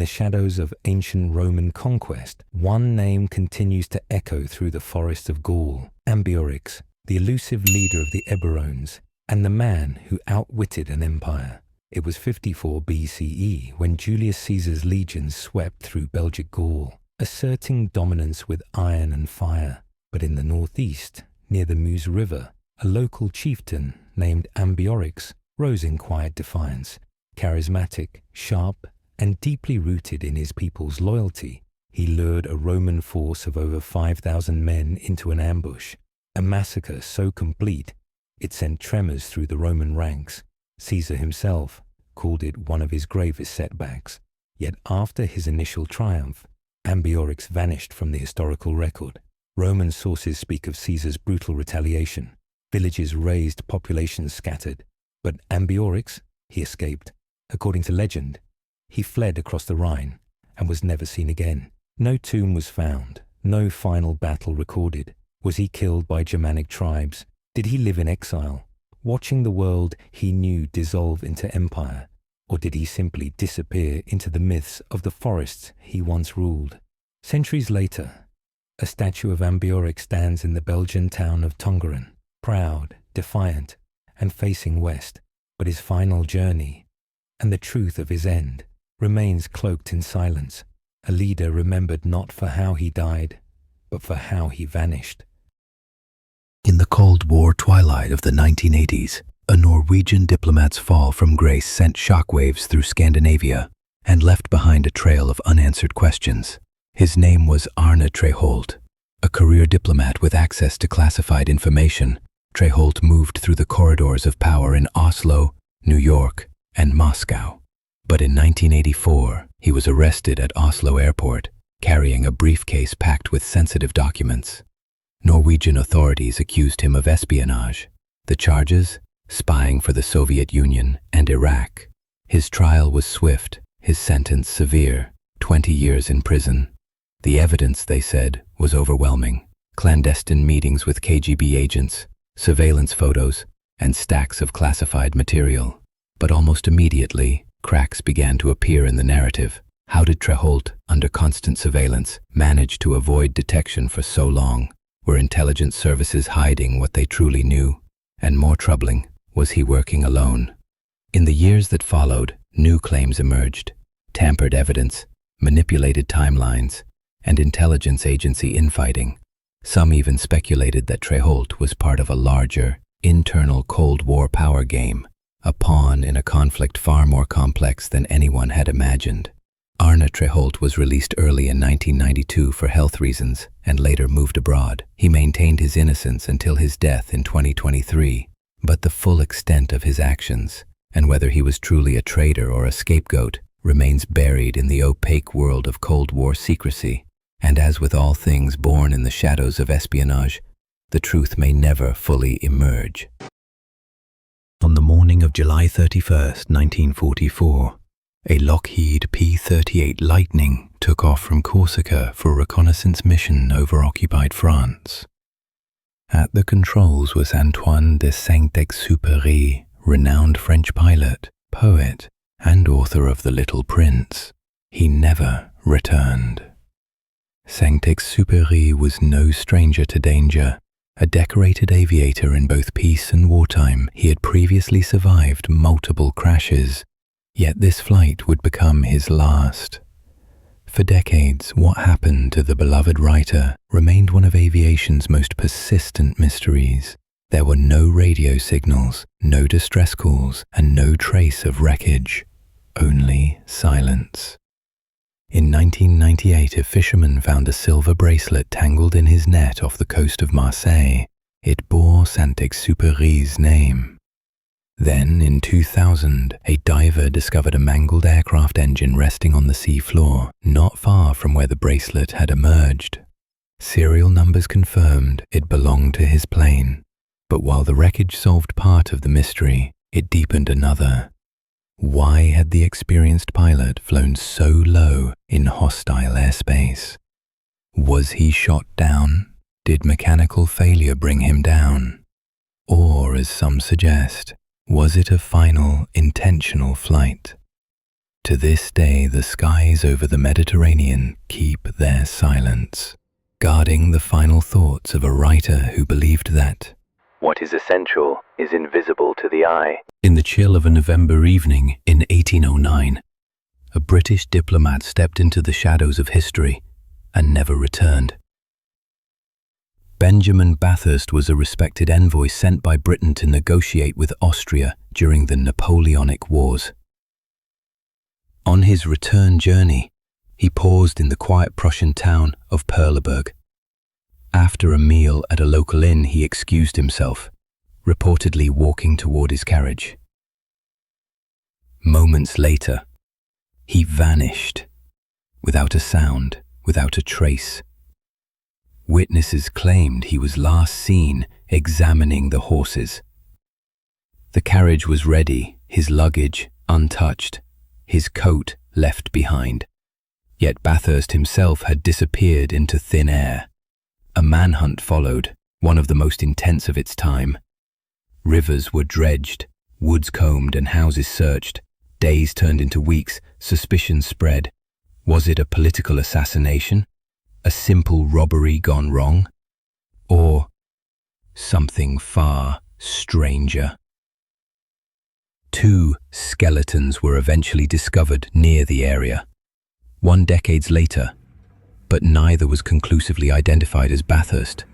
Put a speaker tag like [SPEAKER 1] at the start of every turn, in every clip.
[SPEAKER 1] The shadows of ancient Roman conquest, one name continues to echo through the forests of Gaul: Ambiorix, the elusive leader of the Eburones, and the man who outwitted an empire. It was 54 BCE when Julius Caesar's legions swept through Belgic Gaul, asserting dominance with iron and fire. But in the northeast, near the Meuse River, a local chieftain named Ambiorix rose in quiet defiance. Charismatic, sharp, and deeply rooted in his people's loyalty, he lured a Roman force of over 5,000 men into an ambush, a massacre so complete it sent tremors through the Roman ranks. Caesar himself called it one of his gravest setbacks. Yet after his initial triumph, Ambiorix vanished from the historical record. Roman sources speak of Caesar's brutal retaliation. Villages razed, populations scattered. But Ambiorix, he escaped. According to legend, he fled across the Rhine and was never seen again. No tomb was found, no final battle recorded. Was he killed by Germanic tribes? Did he live in exile, watching the world he knew dissolve into empire? Or did he simply disappear into the myths of the forests he once ruled? Centuries later, a statue of Ambiorix stands in the Belgian town of Tongeren, proud, defiant, and facing west. But his final journey, and the truth of his end, remains cloaked in silence. A leader remembered not for how he died, but for how he vanished.
[SPEAKER 2] In the Cold War twilight of the 1980s, a Norwegian diplomat's fall from grace sent shockwaves through Scandinavia and left behind a trail of unanswered questions. His name was Arne Treholt. A career diplomat with access to classified information, Treholt moved through the corridors of power in Oslo, New York, and Moscow. But in 1984, he was arrested at Oslo airport, carrying a briefcase packed with sensitive documents. Norwegian authorities accused him of espionage. The charges? Spying for the Soviet Union and Iraq. His trial was swift, his sentence severe, 20 years in prison. The evidence, they said, was overwhelming. Clandestine meetings with KGB agents, surveillance photos, and stacks of classified material. But almost immediately, cracks began to appear in the narrative. How did Treholt, under constant surveillance, manage to avoid detection for so long? Were intelligence services hiding what they truly knew? And more troubling, was he working alone? In the years that followed, new claims emerged. Tampered evidence, manipulated timelines, and intelligence agency infighting. Some even speculated that Treholt was part of a larger, internal Cold War power game, a pawn in a conflict far more complex than anyone had imagined. Arne Treholt was released early in 1992 for health reasons and later moved abroad. He maintained his innocence until his death in 2023, but the full extent of his actions, and whether he was truly a traitor or a scapegoat, remains buried in the opaque world of Cold War secrecy. And as with all things born in the shadows of espionage, the truth may never fully emerge. On the morning of July 31st, 1944, a Lockheed P-38 Lightning took off from Corsica for a reconnaissance mission over occupied France. At the controls was Antoine de Saint-Exupéry, renowned French pilot, poet, and author of The Little Prince. He never returned. Saint-Exupéry was no stranger to danger. A decorated aviator in both peace and wartime, he had previously survived multiple crashes. Yet this flight would become his last. For decades, what happened to the beloved writer remained one of aviation's most persistent mysteries. There were no radio signals, no distress calls, and no trace of wreckage. Only silence. In 1998, a fisherman found a silver bracelet tangled in his net off the coast of Marseille. It bore Saint-Exupéry's name. Then, in 2000, a diver discovered a mangled aircraft engine resting on the sea floor, not far from where the bracelet had emerged. Serial numbers confirmed it belonged to his plane, but while the wreckage solved part of the mystery, it deepened another. Why had the experienced pilot flown so low in hostile airspace? Was he shot down? Did mechanical failure bring him down? Or, as some suggest, was it a final, intentional flight? To this day, the skies over the Mediterranean keep their silence, guarding the final thoughts of a writer who believed that what is essential is invisible to the eye. In the chill of a November evening in 1809, a British diplomat stepped into the shadows of history and never returned. Benjamin Bathurst was a respected envoy sent by Britain to negotiate with Austria during the Napoleonic Wars. On his return journey, he paused in the quiet Prussian town of Perleberg. After a meal at a local inn, he excused himself, reportedly walking toward his carriage. Moments later, he vanished, without a sound, without a trace. Witnesses claimed he was last seen examining the horses. The carriage was ready, his luggage untouched, his coat left behind. Yet Bathurst himself had disappeared into thin air. A manhunt followed, one of the most intense of its time. Rivers were dredged, woods combed and houses searched. Days turned into weeks, suspicion spread. Was it a political assassination? A simple robbery gone wrong? Or something far stranger? 2 skeletons were eventually discovered near the area, 1 decade later, but neither was conclusively identified as Bathurst.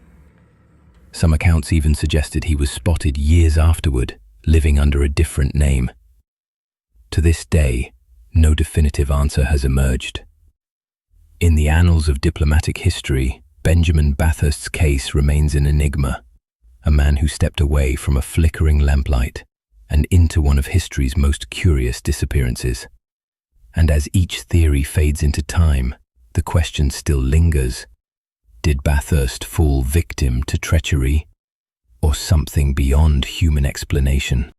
[SPEAKER 2] Some accounts even suggested he was spotted years afterward, living under a different name. To this day, no definitive answer has emerged. In the annals of diplomatic history, Benjamin Bathurst's case remains an enigma, a man who stepped away from a flickering lamplight and into one of history's most curious disappearances. And as each theory fades into time, the question still lingers. Did Bathurst fall victim to treachery, or something beyond human explanation?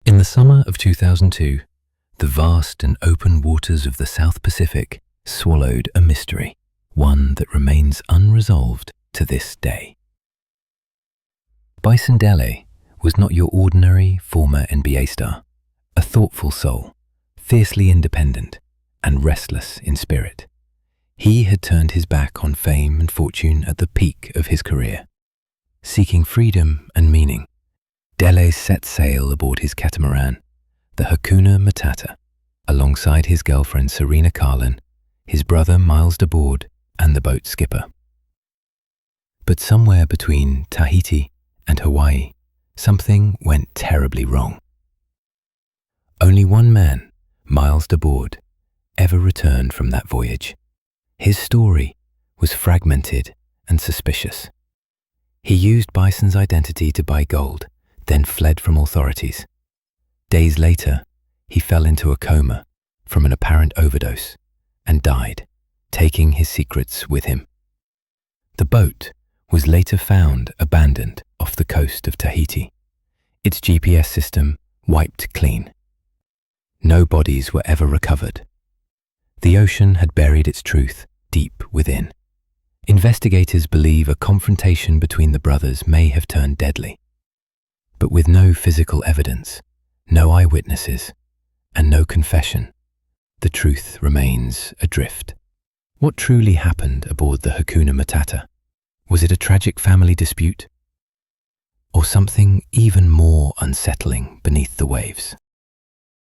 [SPEAKER 2] In the summer of 2002, the vast and open waters of the South Pacific swallowed a mystery, one that remains unresolved to this day. Bison Dele was not your ordinary former NBA star, a thoughtful soul, fiercely independent and restless in spirit. He had turned his back on fame and fortune at the peak of his career. Seeking freedom and meaning, Dele set sail aboard his catamaran, the Hakuna Matata, alongside his girlfriend Serena Carlin, his brother Miles de Board, and the boat's skipper. But somewhere between Tahiti and Hawaii, something went terribly wrong. Only one man, Miles de Board, ever returned from that voyage. His story was fragmented and suspicious. He used Bison's identity to buy gold, then fled from authorities. Days later, he fell into a coma from an apparent overdose and died, taking his secrets with him. The boat was later found abandoned off the coast of Tahiti, its GPS system wiped clean. No bodies were ever recovered. The ocean had buried its truth deep within. Investigators believe a confrontation between the brothers may have turned deadly. But with no physical evidence, no eyewitnesses, and no confession, the truth remains adrift. What truly happened aboard the Hakuna Matata? Was it a tragic family dispute? Or something even more unsettling beneath the waves?